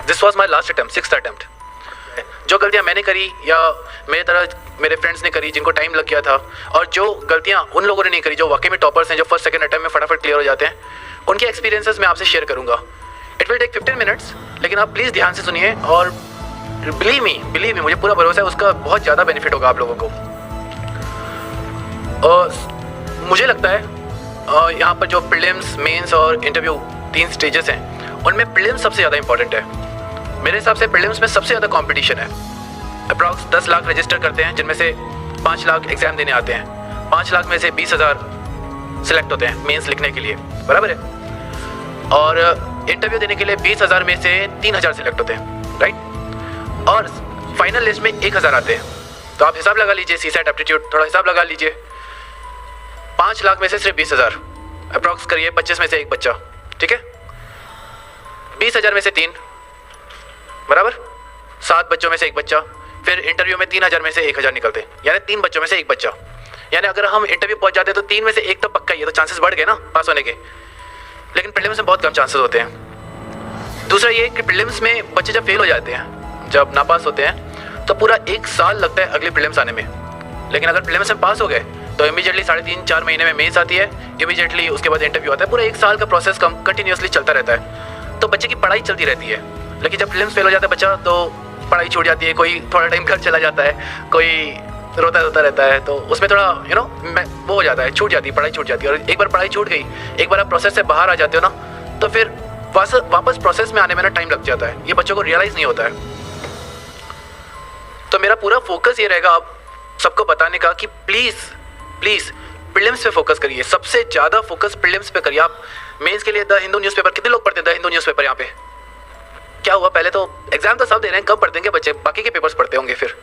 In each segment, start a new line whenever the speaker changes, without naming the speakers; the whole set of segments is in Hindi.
This was my last attempt, 6th attempt. जो गलतियाँ मैंने करी या मेरे तरह मेरे फ्रेंड्स ने करी जिनको टाइम लग गया था, और जो गलतियाँ उन लोगों ने नहीं करी जो वाकई में टॉपर्स हैं, जो फर्स्ट सेकंड अटैम्प्ट में फटाफट क्लियर हो जाते हैं, उनके एक्सपीरियंसेस मैं आपसे शेयर करूँगा। इट विल टेक 15 मिनट्स, लेकिन आप प्लीज़ ध्यान से सुनिए और बिलीव मी मुझे पूरा भरोसा है उसका बहुत ज़्यादा बेनिफिट होगा आप लोगों को। मुझे लगता है यहाँ पर जो प्रीलिम्स, मेंस और इंटरव्यू 3 स्टेजेस हैं, उनमें प्रीलिम्स सबसे ज़्यादा इंपॉर्टेंट है। मेरे हिसाब से प्रीलिम्स में सबसे ज़्यादा कंपटीशन है। अप्रॉक्स 10 लाख रजिस्टर करते हैं, जिनमें से 5 लाख एग्ज़ाम देने आते हैं। 5 लाख में से 20,000 सिलेक्ट होते हैं मेंस लिखने के लिए, बराबर है। और इंटरव्यू देने के लिए 20,000 में से 3,000 सिलेक्ट होते हैं, राइट। और फाइनल लिस्ट में 1,000 आते हैं। तो आप हिसाब लगा लीजिए, सीसेट एप्टीट्यूड थोड़ा हिसाब लगा लीजिए। 5 लाख में से सिर्फ 20,000, अप्रॉक्स करिए 25 में से एक बच्चा, ठीक है। 20,000 में से 3, बराबर 7 बच्चों में से एक बच्चा। फिर इंटरव्यू में 3,000 में से 1,000 निकलते, यानी 3 बच्चों में से एक बच्चा। यानी अगर हम इंटरव्यू पहुंच जाते तो 3 में से एक तो पक्का ही है, तो चांसेस बढ़ गए ना पास होने के। लेकिन प्रीलिम्स में बहुत कम चांसेस होते हैं। दूसरा ये कि प्रीलिम्स में बच्चे जब फेल हो जाते हैं, जब नापास होते हैं, तो पूरा 1 साल लगता है अगले प्रीलिम्स आने में। लेकिन अगर प्रीलिम्स में पास हो गए तो इमीडिएटली 3.5-4 महीने में मेंस आती है, इमीडिएटली उसके बाद इंटरव्यू आता है। पूरा 1 साल का प्रोसेस कंटिन्यूसली चलता रहता है, तो बच्चे की पढ़ाई चलती रहती है। लेकिन जब प्रीलिम्स फेल हो जाता है बच्चा, तो पढ़ाई छूट जाती है। कोई थोड़ा टाइम घर चला जाता है, कोई रोता रहता है, तो उसमें थोड़ा वो हो जाता है, छूट जाती है, पढ़ाई छूट जाती है। और एक बार पढ़ाई छूट गई, एक बार आप प्रोसेस से बाहर आ जाते हो ना, तो फिर वापस प्रोसेस में आने में ना टाइम लग जाता है। ये बच्चों को रियलाइज़ नहीं होता है। तो मेरा पूरा फोकस ये रहेगा आप सबको बताने का कि प्लीज़ प्रीलिम्स पे फोकस करिए। सबसे ज़्यादा फोकस प्रीलिम्स पे करिए। आप मेंस के लिए द हिंदू न्यूज़पेपर कितने लोग पढ़ते हैं? द हिंदू न्यूज़पेपर यहाँ पे क्या हुआ? पहले तो एग्जाम तो सब दे रहे हैं, कब पढ़ते हैं बच्चे? बाकी के पेपर्स पढ़ते होंगे। फिर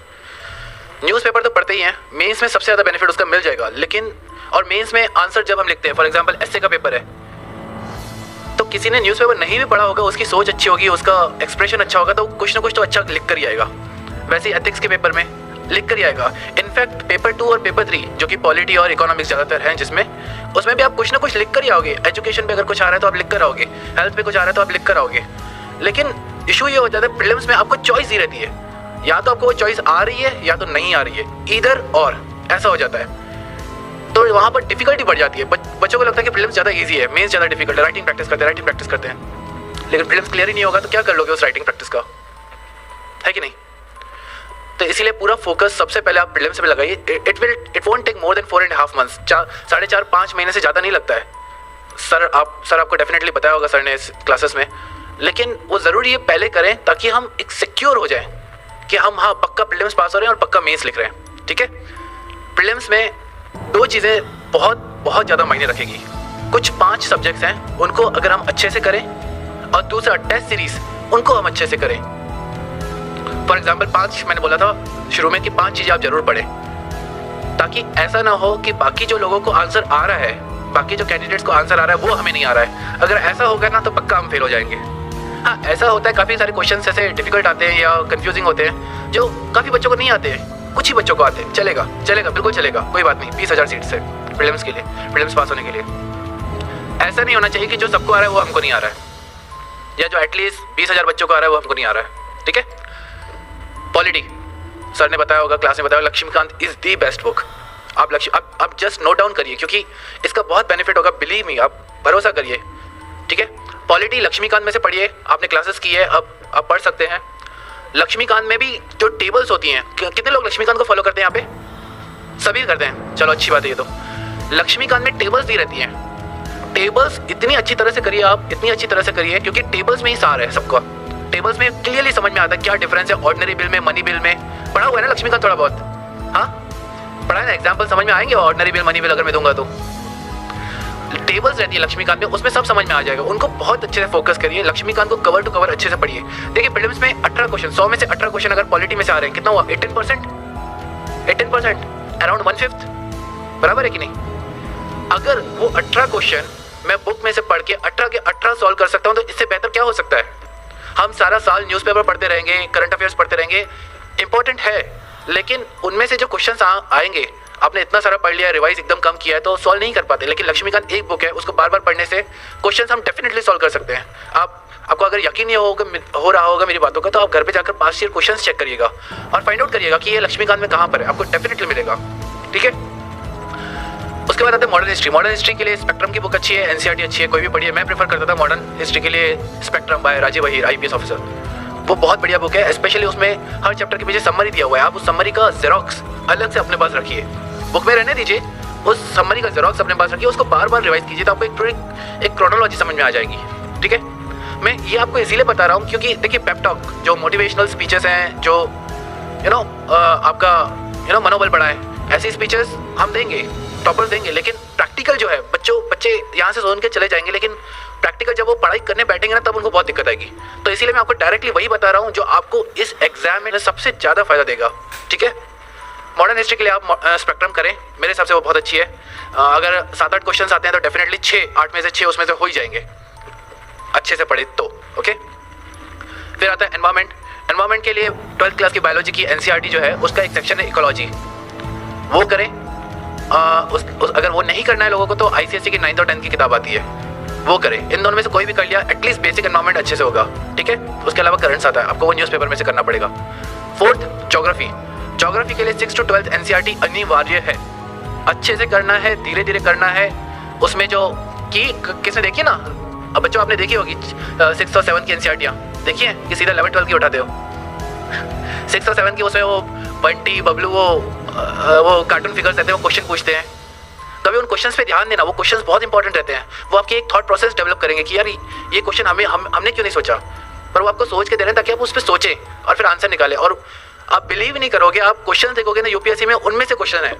न्यूज़पेपर तो पढ़ते ही हैं। मेंस में सबसे ज़्यादा बेनिफिट उसका मिल जाएगा। लेकिन और मेंस में आंसर जब हम लिखते हैं, फॉर एग्जांपल एस्से का पेपर है, तो किसी ने न्यूज़पेपर नहीं भी पढ़ा होगा, उसकी सोच अच्छी होगी, उसका एक्सप्रेशन अच्छा होगा, तो कुछ ना कुछ तो अच्छा लिख कर ही आएगा। वैसे ही एथिक्स के पेपर में लिख कर ही आएगा। इनफैक्ट पेपर 2 और पेपर 3 जो कि पॉलिटी और इकोनॉमिक्स ज़्यादातर हैं, जिसमें उसमें भी आप कुछ ना कुछ लिख कर ही आओगे। एजुकेशन पे अगर कुछ आ रहा है तो आप लिख कर आओगे, हेल्थ पे कुछ आ रहा है तो आप लिख कर आओगे। लेकिन इशू ये हो जाता है प्रीलिम्स में आपको चॉइस ही रहती है, या तो आपको वो चॉइस आ रही है या तो नहीं आ रही है, इधर और ऐसा हो जाता है। तो वहाँ पर डिफिकल्टी बढ़ जाती है। बच्चों को लगता है कि प्रीलिम्स ज़्यादा ईजी है, मेंस ज़्यादा डिफिकल्ट है। राइटिंग प्रैक्टिस करते हैं, लेकिन प्रीलिम्स क्लियर ही नहीं होगा तो क्या कर लोगे उस राइटिंग प्रैक्टिस का, है कि नहीं? तो इसीलिए पूरा फोकस सबसे पहले आप प्रीलिम्स पे लगाइए। It won't take more than 4.5 months, 4.5 महीने से ज़्यादा नहीं लगता है। सर आपको डेफिनेटली बताया होगा सर ने इस क्लासेस में। लेकिन वो ज़रूरी है पहले करें, ताकि हम एक सिक्योर हो जाए कि हम हाँ पक्का प्रीलिम्स पास हो रहे हैं और पक्का मेंस लिख रहे हैं, ठीक है। प्रीलिम्स में 2 चीज़ें बहुत ज़्यादा मायने रखेगी। कुछ 5 सब्जेक्ट्स हैं, उनको अगर हम अच्छे से करें, और दूसरा टेस्ट सीरीज उनको हम अच्छे से करें। फॉर एग्जाम्पल 5 मैंने बोला था शुरू में कि 5 चीज़ें आप जरूर पढ़ें, ताकि ऐसा ना हो कि बाकी जो लोगों को आंसर आ रहा है, बाकी जो कैंडिडेट्स को आंसर आ रहा है वो हमें नहीं आ रहा है। अगर ऐसा हो गया ना तो पक्का हम फेल हो जाएंगे। हाँ, ऐसा होता है, काफ़ी सारे क्वेश्चन ऐसे डिफिकल्ट आते हैं या कंफ्यूजिंग होते हैं जो काफ़ी बच्चों को नहीं आते हैं, कुछ ही बच्चों को आते हैं। चलेगा बिल्कुल चलेगा, कोई बात नहीं। 20,000 सीट्स है प्रीलिम्स के लिए, प्रीलिम्स पास होने के लिए। ऐसा नहीं होना चाहिए कि जो सबको आ रहा है वो हमको नहीं आ रहा है, या जो एटलीस्ट 20,000 बच्चों को आ रहा है वो हमको नहीं आ रहा है, ठीक है। पॉलिटी सर ने बताया होगा, क्लास में बताया, Laxmikanth is the best book. आप जस्ट नोट डाउन करिए, क्योंकि इसका बहुत बेनिफिट होगा, बिलीव मी, आप भरोसा करिए, ठीक है। पॉलिटी लक्ष्मीकांत में से पढ़िए, आपने क्लासेस की है, अब आप पढ़ सकते हैं। लक्ष्मीकांत में भी जो टेबल्स होती हैं, कितने लोग लक्ष्मीकांत को फॉलो करते हैं यहाँ पे? सभी करते हैं, चलो अच्छी बात है। ये तो लक्ष्मीकांत में टेबल्स दी रहती हैं। टेबल्स इतनी अच्छी तरह से करिए आप, इतनी अच्छी तरह से करिए, क्योंकि टेबल्स में ही सार है सबका। टेबल्स में क्लियरली समझ में आता है क्या डिफरेंस है ऑर्डिनरी बिल में, मनी बिल में। पढ़ा हुआ है ना लक्ष्मीकांत थोड़ा बहुत? हाँ पढ़ा है ना, एग्जाम्पल समझ में आएंगे ऑर्डिनरी बिल, मनी बिल अगर मैं दूंगा तो। टेबल्स रहती है लक्ष्मीकांत में, उसमें सब समझ में आ जाएगा। उनको बहुत अच्छे से फोकस करिए, लक्ष्मीकांत को कवर टू कवर अच्छे से पढ़िए। देखिए प्रीलिम्स में 18 क्वेश्चन, 100 में से 18 क्वेश्चन अगर पॉलिटी में से आ रहे हैं, कितना हुआ? 18%, अराउंड 1/5, बराबर है कि नहीं? अगर वो 18 क्वेश्चन मैं बुक में से पढ़ के 18 के 18 सॉल्व कर सकता हूँ, तो इससे बेहतर क्या हो सकता है? हम सारा साल न्यूज़पेपर पढ़ते रहेंगे, करंट अफेयर्स पढ़ते रहेंगे, इंपॉर्टेंट है, लेकिन उनमें से जो क्वेश्चंस आएंगे, आपने इतना सारा पढ़ लिया, रिवाइज एकदम कम किया है, तो सॉल्व नहीं कर पाते। लेकिन लक्ष्मीकांत एक बुक है, उसको बार बार पढ़ने से क्वेश्चंस हम डेफिनेटली सॉल्व कर सकते हैं। आपको अगर यकीन नहीं हो रहा होगा मेरी बातों का, तो आप घर पे जाकर पास्ट ईयर क्वेश्चंस चेक करिएगा और फाइंड आउट करिएगा कि ये लक्ष्मीकांत में कहाँ पर है, आपको डेफिनेटली मिलेगा। ठीक है, उसके बाद आते हैं मॉडर्न हिस्ट्री। मॉडर्न हिस्ट्री के लिए स्पेक्ट्रम की बुक अच्छी है, एनसीईआरटी अच्छी है, कोई भी पढ़िए। मैं प्रेफर करता था मॉडर्न हिस्ट्री के लिए Spectrum by Rajiv Ahir, IPS officer. वो बहुत बढ़िया बुक है, स्पेशली उसमें हर चैप्टर के पीछे समरी दिया हुआ है। आप उस समरी का जेरोक्स अलग से अपने पास रखिए, बुक में रहने दीजिए, उस समरी का जेरोक्स अपने पास रखिए, उसको बार बार रिवाइज कीजिए, तो आपको एक क्रोनोलॉजी समझ में आ जाएगी। ठीक है, मैं ये आपको इसीलिए बता रहा हूँ क्योंकि देखिए पेप टॉक, जो मोटिवेशनल स्पीचेस हैं, जो आपका मनोबल बढ़ाए, ऐसी स्पीचेस हम देंगे, टॉपर्स देंगे, लेकिन प्रैक्टिकल जो है बच्चे यहाँ से सुन के चले जाएंगे, लेकिन प्रैक्टिकल जब वो पढ़ाई करने बैठेंगे ना, तब उनको बहुत दिक्कत आएगी। तो इसीलिए मैं आपको डायरेक्टली वही बता रहा हूँ जो आपको इस एग्जाम में सबसे ज़्यादा फायदा देगा। ठीक है, मॉडर्न हिस्ट्री के लिए आप स्पेक्ट्रम करें, मेरे हिसाब से वो बहुत अच्छी है। अगर 7-8 क्वेश्चन आते हैं तो डेफिनेटली 8 में से 6 उसमें से हो ही जाएंगे, अच्छे से पढ़े तो। ओके, फिर आता है एनवायरमेंट। एनवायरमेंट के लिए 12th क्लास की बायोलॉजी की एनसीईआरटी जो है, उसका एक सेक्शन है इकोलॉजी, वो करें। अगर वो नहीं करना है लोगों को, तो आईसीएसई की 9th और 10th की किताब आती है, वो करें। इन दोनों में से कोई भी कर लिया, एटलीस्ट बेसिक एनवायरमेंट अच्छे से होगा। ठीक है, उसके अलावा करंट्स आता है, आपको वो न्यूज़पेपर में से करना पड़ेगा। 4th geography. ज्योग्राफी के लिए 6th to 12th एनसीईआरटी अनिवार्य है, अच्छे से करना है, धीरे धीरे करना है। उसमें जो कि किसने देखी ना, अब बच्चों आपने देखी होगी 6th और 7th की एनसीईआरटियाँ देखी हैं कि सीधा 11th 12th की उठाते हो। 6th और 7th की उसमें वो बंटी बबलू वो कार्टून फिगर्स रहते हैं, वो क्वेश्चन पूछते हैं। कभी उन क्वेश्चंस पे ध्यान देना, वो क्वेश्चंस बहुत इंपॉर्टेंट रहते हैं। वो आपकी एक थॉट प्रोसेस डेवलप करेंगे कि यार ये क्वेश्चन हमने क्यों नहीं सोचा, पर वो आपको सोच के दे रहे हैं ताकि आप उस पर सोचें और फिर आंसर निकालें। और आप बिलीव नहीं करोगे, आप क्वेश्चन देखोगे ना यूपीएससी में, उनमें से क्वेश्चन है,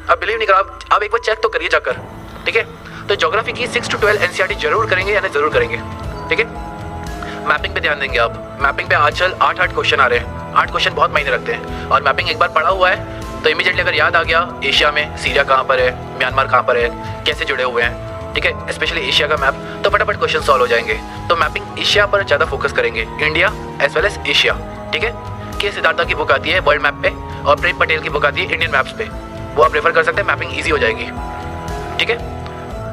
आप बिलीव नहीं करो, आप एक बार चेक तो करिए जाकर। ठीक है, तो ज्योग्राफी की 6 to 12 एनसीईआरटी जरूर करेंगे, यानी जरूर करेंगे। ठीक है, मैपिंग पे ध्यान देंगे आप। मैपिंग पे आजकल 8 क्वेश्चन आ रहे हैं, 8 क्वेश्चन बहुत मायने रखते हैं। और मैपिंग एक बार पढ़ा हुआ है तो इमीडिएटली अगर याद आ गया, एशिया में सीरिया कहाँ पर है, म्यांमार कहाँ पर है, कैसे जुड़े हुए हैं, ठीक है, स्पेशली एशिया का मैप, तो फटाफट क्वेश्चन सॉल्व हो जाएंगे। तो मैपिंग एशिया पर ज़्यादा फोकस करेंगे, India as well as Asia. ठीक है, के सिद्धार्था की बुक आती है वर्ल्ड मैप पे, और प्रेम पटेल की बुक आती है इंडियन मैप्स पे, वो आप रेफर कर सकते हैं, मैपिंग ईजी हो जाएगी। ठीक है,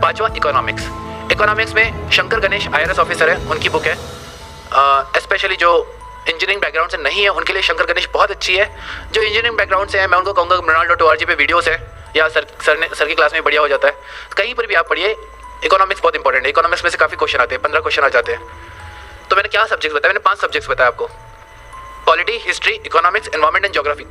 5वां इकोनॉमिक्स। इकोनॉमिक्स में शंकर गणेश IRS ऑफिसर है, उनकी बुक है। स्पेशली जो इंजीनियरिंग बैकग्राउंड से नहीं है उनके लिए शंकर गणेश बहुत अच्छी है। जो इंजीनियरिंग बैकग्राउंड से है, मैं उनको कहूँगा Ronaldo.org पे वीडियोस है, या सर की क्लास में बढ़िया हो जाता है, कहीं पर भी आप पढ़िए। इकोनॉमिक्स बहुत इंपॉर्टेंट है, इकोनॉमिक्स में से काफ़ी क्वेश्चन आते हैं, 15 क्वेश्चन आ जाते हैं। तो मैंने क्या सब्जेक्ट्स बताया, मैंने 5 सब्जेक्ट्स बताया आपको, polity, history, economics, environment and geography.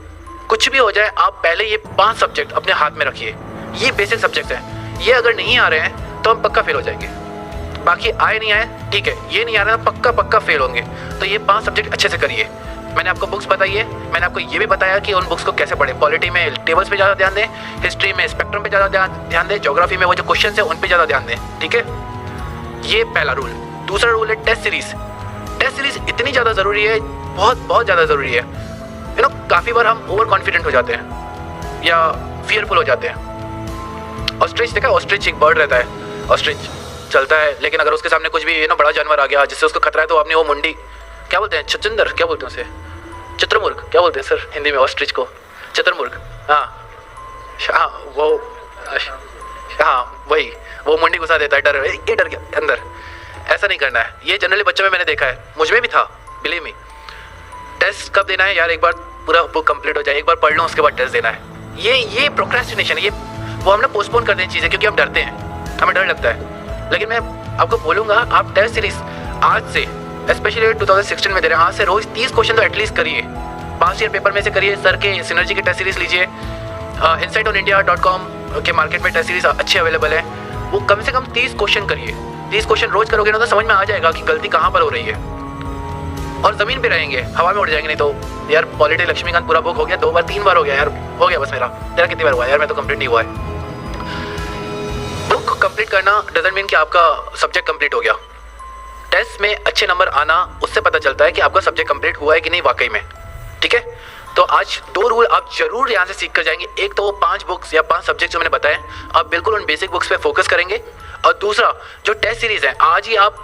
कुछ भी हो जाए, आप पहले ये 5 सब्जेक्ट अपने हाथ में रखिए, ये बेसिक सब्जेक्ट्स हैं। ये अगर नहीं आ रहे हैं तो हम पक्का फेल हो जाएंगे, बाकी आए नहीं आए ठीक है, ये नहीं आ रहा है पक्का फेल होंगे। तो ये 5 सब्जेक्ट अच्छे से करिए। मैंने आपको बुक्स बताई है, मैंने आपको ये भी बताया कि उन बुक्स को कैसे पढ़ें। पॉलिटी में टेबल्स पे ज़्यादा ध्यान दें, हिस्ट्री में स्पेक्ट्रम पे ज़्यादा ध्यान दें, ज्योग्राफी में वो जो क्वेश्चन है उन पे ज़्यादा ध्यान दें। ठीक है, ये पहला रूल। दूसरा रूल है टेस्ट सीरीज। टेस्ट सीरीज इतनी ज़्यादा ज़रूरी है, बहुत ज़्यादा ज़रूरी है। काफ़ी बार हम ओवर कॉन्फिडेंट हो जाते हैं या फियरफुल हो जाते हैं। ऑस्ट्रिच देखा, ऑस्ट्रिच एक बर्ड रहता है, ऑस्ट्रिच चलता है, लेकिन अगर उसके सामने कुछ भी बड़ा जानवर आ गया जिससे उसको खतरा है, तो आपने वो मुंडी, क्या बोलते हैं, छचंदर, क्या बोलते हैं उसे, चतुर्मुर्ग, क्या बोलते हैं सर हिंदी में ऑस्ट्रिच को, चतुर्मुर्ग, हाँ वो, हाँ वही, वो मुंडी घुसा देता है, डर, ये डर गया अंदर। ऐसा नहीं करना है, ये जनरली बच्चों में मैंने देखा है, मुझ में भी था, बिलीव मी। टेस्ट कब देना है यार, एक बार पूरा बुक कंप्लीट हो जाए, एक बार पढ़ लो, उसके बाद टेस्ट देना है। ये प्रोक्रेस्टिनेशन, ये वो हम ना पोस्टपोन कर दें चीज़ें, क्योंकि हम डरते हैं, हमें डर लगता है। लेकिन मैं आपको बोलूँगा, आप टेस्ट सीरीज आज से, स्पेशली 2016 में दे रहे हैं, आज से रोज़ 30 क्वेश्चन तो एटलीस्ट करिए, पास्ट ईयर पेपर में से करिए। सर के सिनर्जी की टेस्ट सीरीज लीजिए, insightonindia.com के मार्केट में टेस्ट सीरीज अच्छे अवेलेबल है, वो कम से कम 30 क्वेश्चन करिए। 30 क्वेश्चन रोज करोगे ना, तो समझ में आ जाएगा कि गलती कहाँ पर हो रही है, और ज़मीन पे रहेंगे, हवा में उड़ जाएंगे। नहीं तो यार पॉलिटी लक्ष्मीकांत पूरा बुक हो गया, 2 बार 3 बार हो गया यार, हो गया बस मेरा। तेरा कितनी बार हुआ यार, मैं तो कंप्लीट नहीं हुआ है। बुक कंप्लीट करना डजंट मीन कि आपका सब्जेक्ट कंप्लीट हो गया। टेस्ट में अच्छे नंबर आना, उससे पता चलता है कि आपका सब्जेक्ट कंप्लीट हुआ है कि नहीं वाकई में। ठीक है, तो आज 2 रूल आप जरूर यहाँ से सीख कर जाएंगे। एक तो वो 5 बुक्स या 5 सब्जेक्ट जो मैंने बताए, आप बिल्कुल उन बेसिक बुक्स पे फोकस करेंगे। और दूसरा, जो टेस्ट सीरीज है, आज ही आप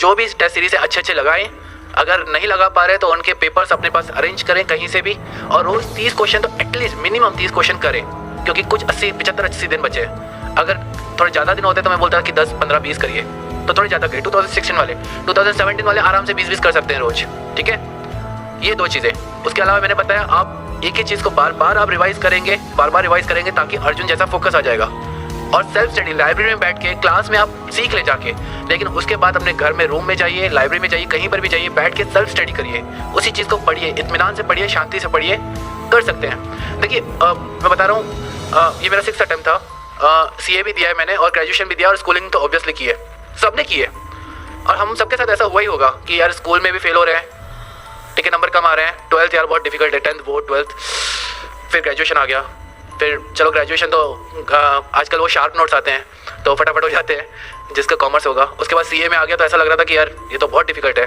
जो भी टेस्ट सीरीज है अच्छे लगाएं। अगर नहीं लगा पा रहे तो उनके पेपर्स अपने पास अरेंज करें कहीं से भी, और रोज 30 क्वेश्चन तो एटलीस्ट मिनिमम 30 क्वेश्चन करें, क्योंकि कुछ 80, 75, 80 दिन बचे हैं। अगर थोड़े ज़्यादा दिन होते तो मैं बोलता कि 10, 15, 20 करिए, तो थोड़ी ज़्यादा करिए। 2016 वाले, 2017 वाले आराम से 20-20 कर सकते हैं रोज, ठीक है। ये 2 चीज़ें। उसके अलावा मैंने बताया आप एक ही चीज़ को बार बार आप रिवाइज करेंगे, बार बार रिवाइज करेंगे ताकि अर्जुन जैसा फोकस आ जाएगा। और सेल्फ स्टडी, लाइब्रेरी में बैठ के क्लास में आप सीख ले जाके, लेकिन उसके बाद अपने घर में रूम में जाइए, लाइब्रेरी में जाइए, कहीं पर भी जाइए, बैठ के सेल्फ स्टडी करिए, उसी चीज़ को पढ़िए, इत्मीनान से पढ़िए, शांति से पढ़िए, कर सकते हैं। देखिए मैं बता रहा हूँ, ये मेरा 6th अटेम्प्ट था। CA भी दिया है मैंने और ग्रेजुएशन भी दिया और स्कूलिंग तो ऑब्वियसली की है, सबने की है। और हम सबके साथ ऐसा हुआ ही होगा कि यार स्कूल में भी फेल हो रहे हैं, ठीक है, नंबर कम आ रहे हैं, 12th यार बहुत डिफिकल्ट है, 10th बोर्ड, 12th, फिर ग्रेजुएशन आ गया। फिर चलो ग्रेजुएशन तो आजकल वो शार्प नोट्स आते हैं तो फटाफट हो जाते हैं, जिसका कॉमर्स होगा। उसके बाद CA में आ गया तो ऐसा लग रहा था कि यार ये तो बहुत डिफिकल्ट है,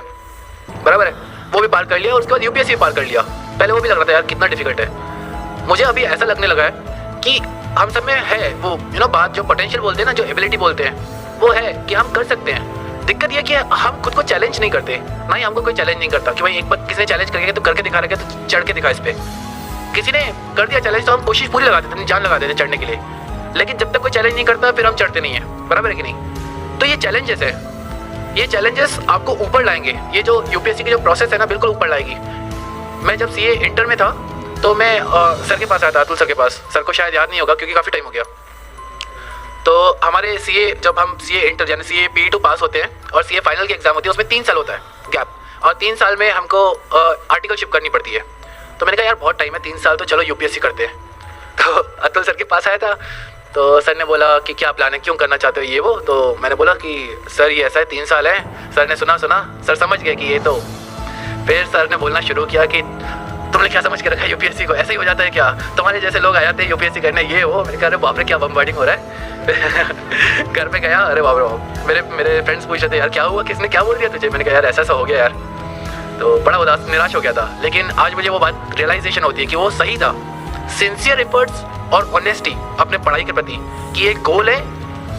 बराबर है, वो भी पार कर लिया। और उसके बाद UPSC भी पार कर लिया। पहले वो भी लग रहा था यार कितना डिफिकल्ट है। मुझे अभी ऐसा लगने लगा है कि हम सब में है वो बात, जो पोटेंशियल बोलते हैं ना, जो एबिलिटी बोलते हैं, वो है कि हम कर सकते हैं। दिक्कत ये कि हम खुद को चैलेंज नहीं करते, ना ही हमको कोई चैलेंज नहीं करता कि भाई एक बार किसी ने चैलेंज करके तो करके दिखा रहा है तो चढ़ के दिखा इस पर। किसी ने कर दिया चैलेंज तो हम कोशिश पूरी लगा देते, जान लगा देते चढ़ने के लिए, लेकिन जब तक कोई चैलेंज नहीं करता फिर हम चढ़ते नहीं है, बराबर है कि नहीं। तो ये चैलेंजेस है, ये चैलेंजेस आपको ऊपर लाएंगे। ये जो UPSC की जो प्रोसेस है ना, बिल्कुल ऊपर लाएगी। मैं जब CA इंटर में था तो मैं सर के पास आया था, अतुल सर के पास। सर को शायद याद नहीं होगा क्योंकि काफ़ी टाइम हो गया। तो हमारे CA, जब हम CA इंटर यानी CA PE2 पास होते हैं और CA फाइनल की एग्जाम होती है, उसमें 3 साल होता है गैप, और 3 साल में हमको आर्टिकलशिप करनी पड़ती है। तो मैंने कहा यार बहुत टाइम है, 3 साल, तो चलो UPSC करते हैं। तो अतुल सर के पास आया था तो सर ने बोला कि क्या प्लान है, क्यों करना चाहते हो ये वो। तो मैंने बोला कि सर ये ऐसा है, 3 साल है। सर ने सुना, सर समझ गए कि ये तो। फिर सर ने बोलना शुरू किया कि तुमने क्या समझ के रखा है UPSC को, ऐसे ही हो जाता है क्या, तुम्हारे जैसे लोग आ जाते हैं UPSC करने, ये वो। मैंने कहा अरे बाप रे क्या बम्बार्डिंग हो रहा है। घर पे गया, अरे बाप रे बाप, मेरे फ्रेंड्स पूछ रहे थे यार क्या हुआ, किसने क्या बोल दिया तुझे। मैंने कहा यार ऐसा हो गया यार, तो बड़ा उदास निराश हो गया था। लेकिन आज मुझे वो बात रियलाइजेशन होती है कि वो सही था। सिंसियर एफर्ट्स और ऑनेस्टी अपने पढ़ाई के प्रति कि एक गोल है।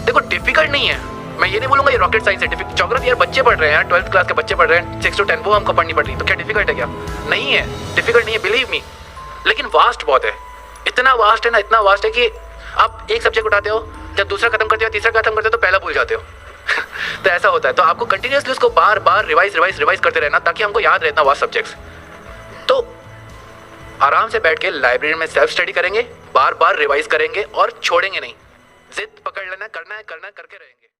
देखो डिफिकल्ट नहीं है, मैं ये नहीं बोलूँगा ये रॉकेट साइंस है। ज्योग्राफी यार बच्चे पढ़ रहे हैं, 12th क्लास के बच्चे पढ़ रहे हैं, 6 to 10 वो हमको पढ़नी पड़ रही, तो क्या डिफिकल्ट है क्या? नहीं है, डिफिकल्ट नहीं है, बिलीव मी। लेकिन वास्ट बहुत है, इतना वास्ट है ना, इतना वास्ट है कि आप एक सब्जेक्ट उठाते हो, जब दूसरा खत्म करते हो, तीसरा खत्म करते हो तो पहला भूल जाते हो। तो ऐसा होता है। तो आपको कंटिन्यूसली उसको बार बार रिवाइज करते रहना ताकि हमको याद रहना वास्ट सब्जेक्ट्स। तो आराम से बैठ के लाइब्रेरी में सेल्फ स्टडी करेंगे, बार बार रिवाइज करेंगे और छोड़ेंगे नहीं। जिद पकड़ लेना, करना है करके रहेंगे।